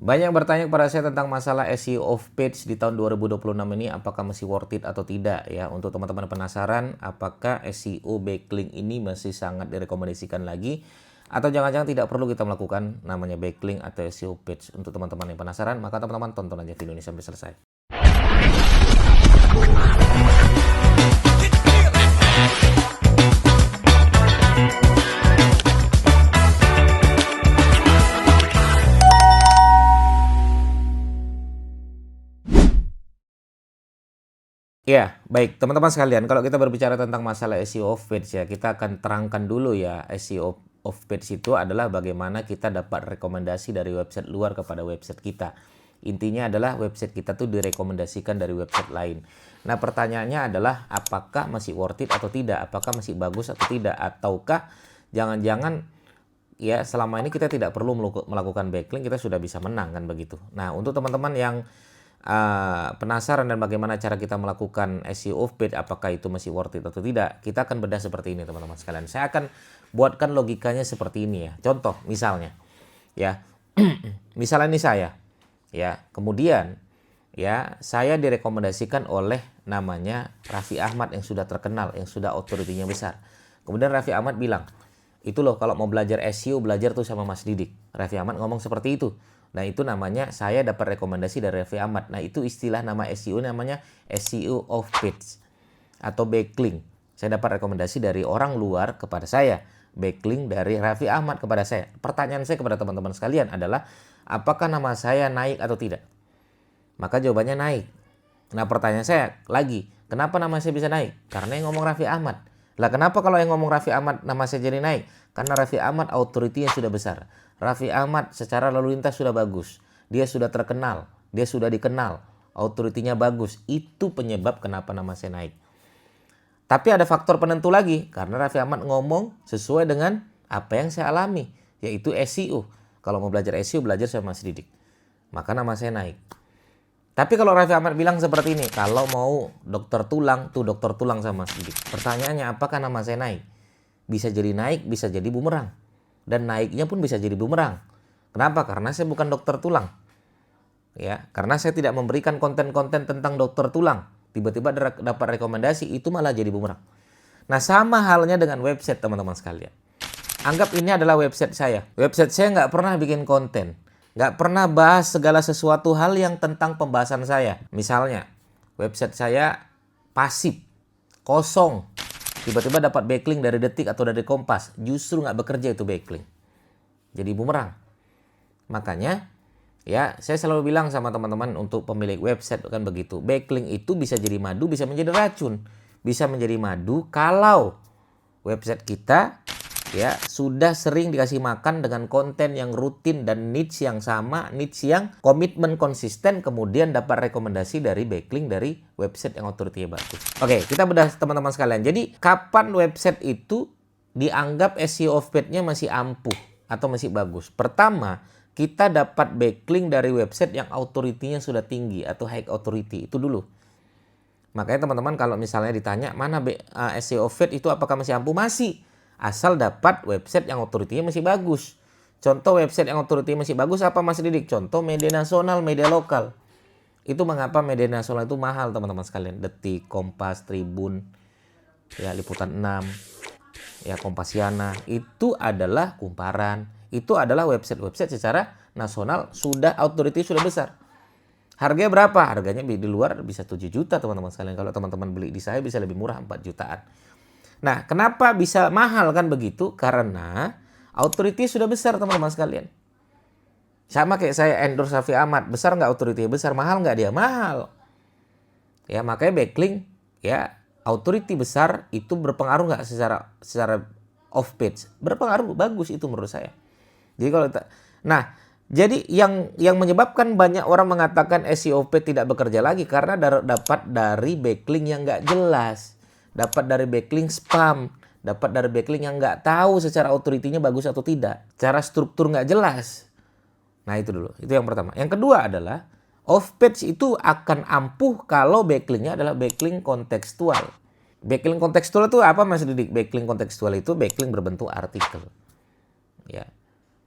Banyak bertanya kepada saya tentang masalah SEO off page di tahun 2026 ini, apakah masih worth it atau tidak ya. Untuk teman-teman penasaran apakah SEO backlink ini masih sangat direkomendasikan lagi, atau jangan-jangan tidak perlu kita melakukan namanya backlink atau SEO page. Untuk teman-teman yang penasaran, maka teman-teman tonton aja video ini sampai selesai. Ya, baik teman-teman sekalian, kalau kita berbicara tentang masalah SEO off page ya, kita akan terangkan dulu ya, SEO off page itu adalah bagaimana kita dapat rekomendasi dari website luar kepada website kita. Intinya adalah website kita tuh direkomendasikan dari website lain. Nah, pertanyaannya adalah apakah masih worth it atau tidak? Apakah masih bagus atau tidak? Ataukah jangan-jangan ya selama ini kita tidak perlu melakukan backlink, kita sudah bisa menang kan begitu. Nah, untuk teman-teman yang penasaran dan bagaimana cara kita melakukan SEO off page, apakah itu masih worth it atau tidak, kita akan bedah seperti ini teman-teman sekalian. Saya akan buatkan logikanya seperti ini ya. Contoh misalnya ya, misalnya ini saya ya, kemudian ya saya direkomendasikan oleh namanya Raffi Ahmad yang sudah terkenal, yang sudah otoritinya besar. Kemudian Raffi Ahmad bilang, itu loh kalau mau belajar SEO, belajar tuh sama Mas Didik. Raffi Ahmad ngomong seperti itu. Nah, itu namanya saya dapat rekomendasi dari Raffi Ahmad. Nah, itu istilah nama SEO namanya SEO off page atau backlink. Saya dapat rekomendasi dari orang luar kepada saya. Backlink dari Raffi Ahmad kepada saya. Pertanyaan saya kepada teman-teman sekalian adalah, apakah nama saya naik atau tidak? Maka jawabannya naik. Nah, pertanyaan saya lagi, kenapa nama saya bisa naik? Karena yang ngomong Raffi Ahmad. Lah, kenapa kalau yang ngomong Raffi Ahmad nama saya jadi naik? Karena Raffi Ahmad authority-nya sudah besar. Raffi Ahmad secara lalu lintas sudah bagus. Dia sudah terkenal, dia sudah dikenal, authority-nya bagus. Itu penyebab kenapa nama saya naik. Tapi ada faktor penentu lagi, karena Raffi Ahmad ngomong sesuai dengan apa yang saya alami, yaitu SEO. Kalau mau belajar SEO, belajar sama Mas Didik. Maka nama saya naik. Tapi kalau Raffi Ahmad bilang seperti ini, kalau mau dokter tulang, tuh dokter tulang sama Mas Didik. Pertanyaannya, apakah nama saya naik? Bisa jadi naik, bisa jadi bumerang. Dan naiknya pun bisa jadi bumerang. Kenapa? Karena saya bukan dokter tulang. Ya, karena saya tidak memberikan konten-konten tentang dokter tulang. Tiba-tiba dapat rekomendasi, itu malah jadi bumerang. Nah, sama halnya dengan website teman-teman sekalian. Anggap ini adalah website saya. Website saya nggak pernah bikin konten. Nggak pernah bahas segala sesuatu hal yang tentang pembahasan saya. Misalnya, website saya pasif, kosong. Tiba-tiba dapat backlink dari Detik atau dari Kompas. Justru nggak bekerja itu backlink. Jadi bumerang. Makanya, ya saya selalu bilang sama teman-teman untuk pemilik website kan begitu. Backlink itu bisa jadi madu, bisa menjadi racun. Bisa menjadi madu kalau website kita ya sudah sering dikasih makan dengan konten yang rutin dan niche yang sama, niche yang komitmen konsisten, kemudian dapat rekomendasi dari backlink dari website yang otoritinya bagus. Oke, kita bedah teman-teman sekalian. Jadi kapan website itu dianggap SEO off page-nya masih ampuh atau masih bagus? Pertama, kita dapat backlink dari website yang otoritinya sudah tinggi atau high authority, itu dulu. Makanya teman-teman kalau misalnya ditanya mana SEO off page itu apakah masih ampuh? Masih. Asal dapat website yang otoritinya masih bagus. Contoh website yang otoritinya masih bagus apa Mas Didik? Contoh media nasional, media lokal. Itu mengapa media nasional itu mahal teman-teman sekalian. Detik, Kompas, Tribun, ya Liputan 6, ya Kompasiana. Itu adalah Kumparan. Itu adalah website-website secara nasional sudah otoriti sudah besar. Harganya berapa? Harganya di luar bisa 7 juta teman-teman sekalian. Kalau teman-teman beli di saya bisa lebih murah 4 jutaan. Nah, kenapa bisa mahal kan begitu? Karena authority sudah besar teman-teman sekalian. Sama kayak saya endorse Raffi Ahmad. Besar nggak authority? Besar. Mahal nggak dia? Mahal. Ya, makanya backlink, ya authority besar itu berpengaruh nggak secara off page? Berpengaruh, bagus itu menurut saya. Jadi kalau jadi yang menyebabkan banyak orang mengatakan SEO off page tidak bekerja lagi karena dapat dari backlink yang nggak jelas. Dapat dari backlink spam, dapat dari backlink yang nggak tahu secara authority-nya bagus atau tidak. Cara struktur nggak jelas. Nah itu dulu, itu yang pertama. Yang kedua adalah off page itu akan ampuh kalau backlink-nya adalah backlink kontekstual. Backlink kontekstual itu apa Mas Didik? Backlink kontekstual itu backlink berbentuk artikel. Ya.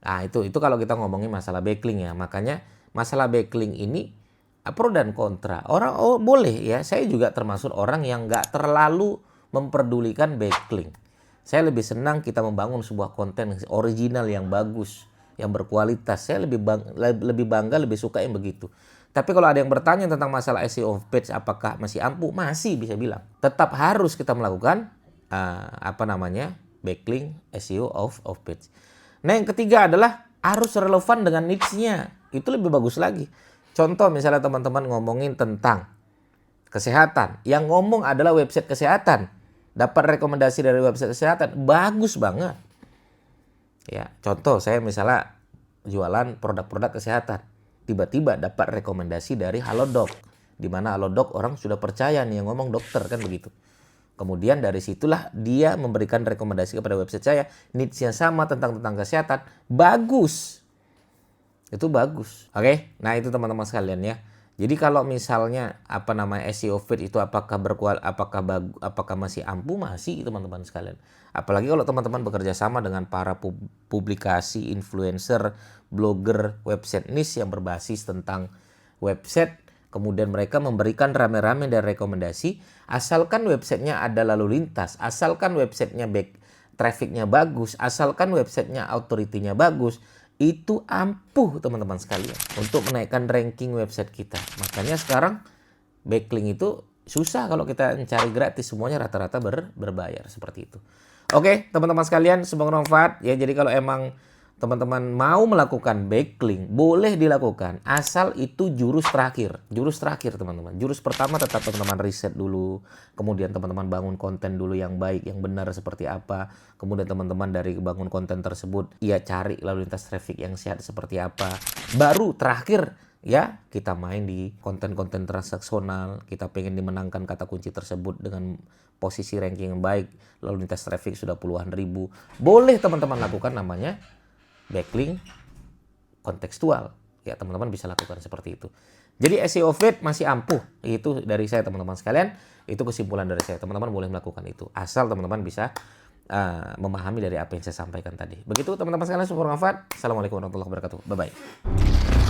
Nah itu kalau kita ngomongin masalah backlink ya. Makanya masalah backlink ini pro dan kontra. Orang boleh ya, saya juga termasuk orang yang nggak terlalu memperdulikan backlink. Saya lebih senang kita membangun sebuah konten original yang bagus, yang berkualitas. Saya lebih bangga, lebih suka yang begitu. Tapi kalau ada yang bertanya tentang masalah SEO of page, apakah masih ampuh? Masih bisa bilang. Tetap harus kita melakukan backlink SEO of page. Nah yang ketiga adalah harus relevan dengan niche-nya. Itu lebih bagus lagi. Contoh misalnya teman-teman ngomongin tentang kesehatan. Yang ngomong adalah website kesehatan. Dapat rekomendasi dari website kesehatan. Bagus banget. Ya, contoh saya misalnya jualan produk-produk kesehatan. Tiba-tiba dapat rekomendasi dari Halodoc. Di mana Halodoc orang sudah percaya nih yang ngomong dokter kan begitu. Kemudian dari situlah dia memberikan rekomendasi kepada website saya. Niche-nya sama tentang kesehatan. Bagus. Itu bagus. Oke, nah itu teman-teman sekalian ya. Jadi kalau misalnya SEO feed itu apakah masih ampuh? Masih teman-teman sekalian. Apalagi kalau teman-teman bekerja sama dengan para publikasi, influencer, blogger, website niche yang berbasis tentang website. Kemudian mereka memberikan rame-rame dan rekomendasi. Asalkan websitenya ada lalu lintas. Asalkan websitenya trafficnya bagus. Asalkan websitenya authority-nya bagus. Itu ampuh teman-teman sekalian untuk menaikkan ranking website kita. Makanya sekarang backlink itu susah kalau kita mencari gratis. Semuanya rata-rata berbayar seperti itu. Oke teman-teman sekalian, semoga bermanfaat ya. Jadi kalau emang teman-teman mau melakukan backlink, boleh dilakukan. Asal itu jurus terakhir. Jurus terakhir teman-teman. Jurus pertama tetap teman-teman riset dulu. Kemudian teman-teman bangun konten dulu yang baik, yang benar seperti apa. Kemudian teman-teman dari bangun konten tersebut, ya cari lalu lintas traffic yang sehat seperti apa. Baru terakhir ya kita main di konten-konten transaksional. Kita pengen dimenangkan kata kunci tersebut dengan posisi ranking yang baik. Lalu lintas traffic sudah puluhan ribu. Boleh teman-teman lakukan namanya backlink kontekstual. Ya teman-teman bisa lakukan seperti itu. Jadi SEO feed masih ampuh. Itu dari saya teman-teman sekalian. Itu kesimpulan dari saya. Teman-teman boleh melakukan itu. Asal teman-teman bisa memahami dari apa yang saya sampaikan tadi. Begitu teman-teman sekalian, semoga bermanfaat. Assalamualaikum warahmatullahi wabarakatuh. Bye-bye.